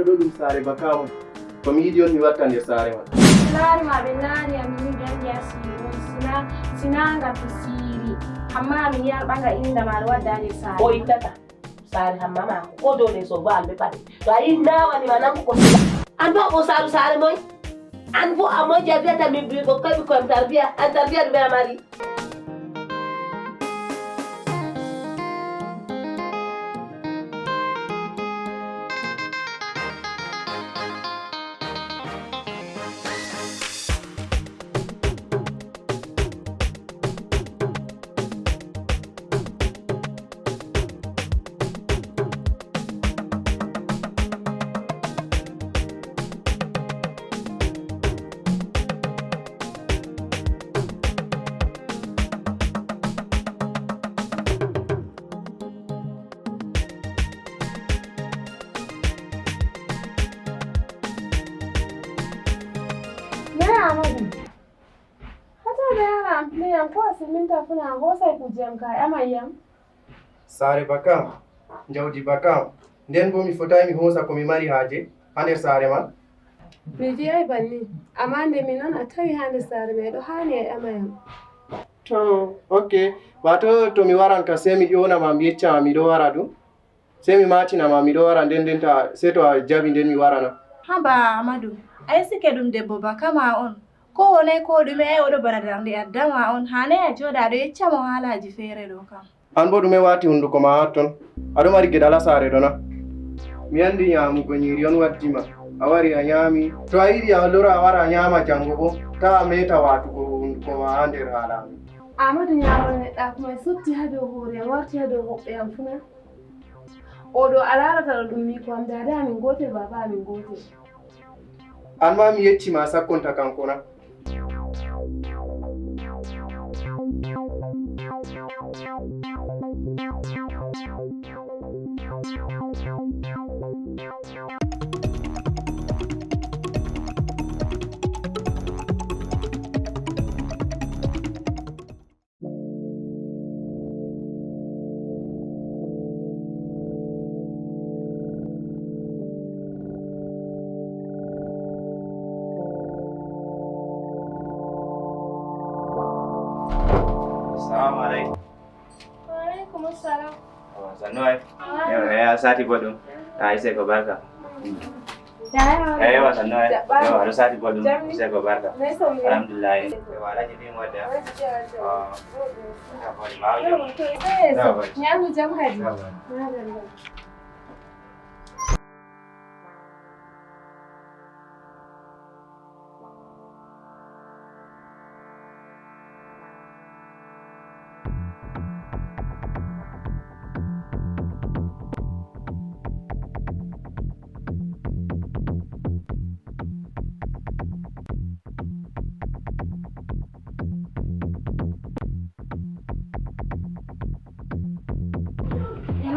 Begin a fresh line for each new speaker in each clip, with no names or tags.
do dum sare bakaw ko mi yidi on mi watta nder sare man
lari ma be lari amini dan ya sinanga tusiri amma mi yar banga inda ma wadda ne sare
o itata sare hamma ma ko do ne so ba albe pare to ayi ndawa ni manan ko ando o saru sare moy an bo amoja viata mi bigo ko tarbiya an tarbiya be amari
sare bakam jawdi bakam nden bo mi fotay mi hosa ko mi mari haaje hande sare man
biji ay banni amande mi non atawi hande sare me do hani ay amayam
to okay wato to mi waran ka semi yona ma mi yecca mi do wara dum semi matina ma mi do wara den ta se to jabi den mi warana
haba amadu ay sike dum debbo bakama on ko wonay ko dume ay odo baradarde addama on hane a joda do yecca mo halaji fere do kam
an bo dume wati hunduko ma ton ado mari gedala sare dona mi andi nyamu ko nyiri on waddima a wari a nyami to a yidi a lora a wara nyama jango bo ta meta watu ko hunduko ma nder halami
amadu nyamon ne da kuma sutti hado hore warti hado hobbe am funa odo alarata dum mi ko am dada min gotel baba min gotel
an ma mi yecci ma sakkonta kankona
Assalamualaikum.
Waalaikumsalam.
Oh, sanoi. Ya, sati bodo. Ise ko barka. Ya, sanoi. Yo, harus sati bodo. Ise ko barka. Alhamdulillah. Wala jadi ngoda. Oh. Ya, boleh mau.
Nyamu jam haji.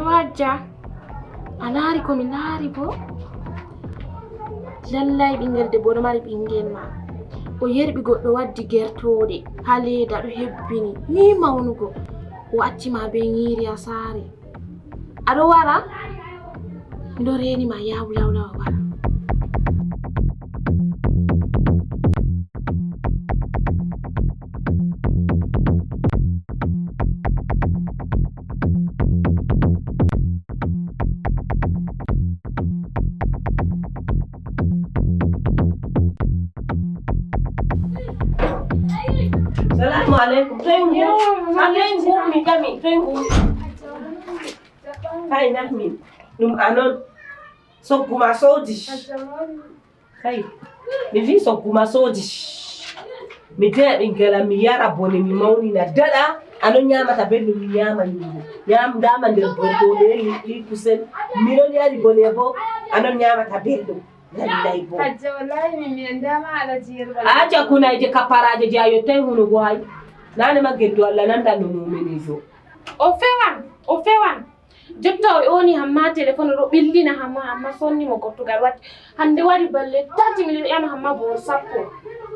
Wajja alari ko mi laari bo lallay ɓingel debbo ɗo mari ɓingel ma o yerɓi goɗɗo waddi gertode ha leda ɗo hebbini ni mawnugo o acci ma be nyiri a saare aɗo wara miɗo reni ma yawu lawlawa wara
Assalamualaikum. Tengku mi kami tengku. Hai Nahmin. Num anon sokuma sodi. Hai. Mi vi sokuma sodi. Mi de bingela mi yara bone mi mauni na dada anon nyama ta benno mi nyama nyugo. Nyam dama nder bordo de kusen mi non yari bone bo anon nyama ta benno. Lallai bo.
Hajja wallahi min mi andama ala jirba.
Aja kuna je kaparaje je ayo tay hunu go hay. Nane mageddo Allah nanda no mumini jo.
O fewan. Jotto oni hamma telephone ro billina hamma sonni mo gottugal wat. Hande wari balle 30 million yama hamma bo sappo.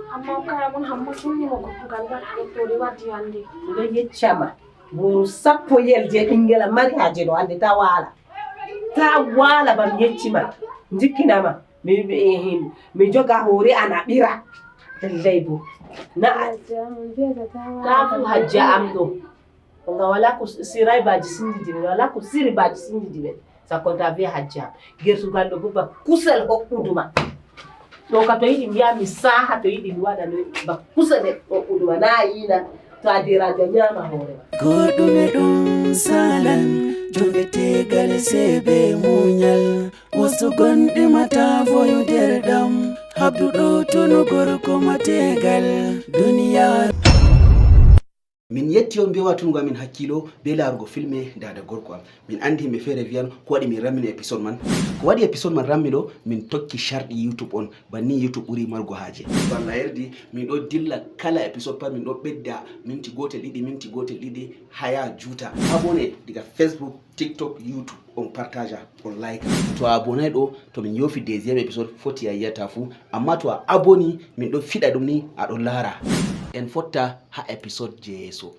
Hamma kala mon hamma sonni mo gottugal wat to ri wati hande.
Do yeccama. Bo sappo yel je bingela mari haje do hande ta wala bam yeccima. jikkinama mi joga hoore ana ɓira lallay bo na tafu hajja am ɗo nga wala ko siray baji sindidi men wala ko siri baji sindidi men sakonta be hajja gertugal ɗo bo ba kusel hoɓɓuduma ɗo ka to yiɗi mi wiya mi saha to yiɗi mi waɗa no ba kusel hoɓɓuduma na yina to a dirajo ñama hoorema
goɗɗume ɗum salan jonde tegal sebe muñal wasu gonɗe mata foyu nder ɗam habduɗo tunu gorko mategal duniya.
min yetti on be watungo amin hakkilo be larugo filme dada gorko am min andi himɓe feere wiyan ko waɗi min rammini épisode man ko waɗi épisode man rammi ɗo min tokki sharɗi youtube on banni youtube ɓuri margo haaje to Allah yerdi min ɗo dilla kala épisode pat min ɗo ɓedda minti gotel ɗiɗi haya juuta abonné diga facebook tiktok youtube on partage on like to a abonay ɗo to min yofi deuxième épisode foti a yiyata fuu amma to a aboni min ɗo fiɗa ɗum ni aɗon laara en fotta ha épisode je yeeso.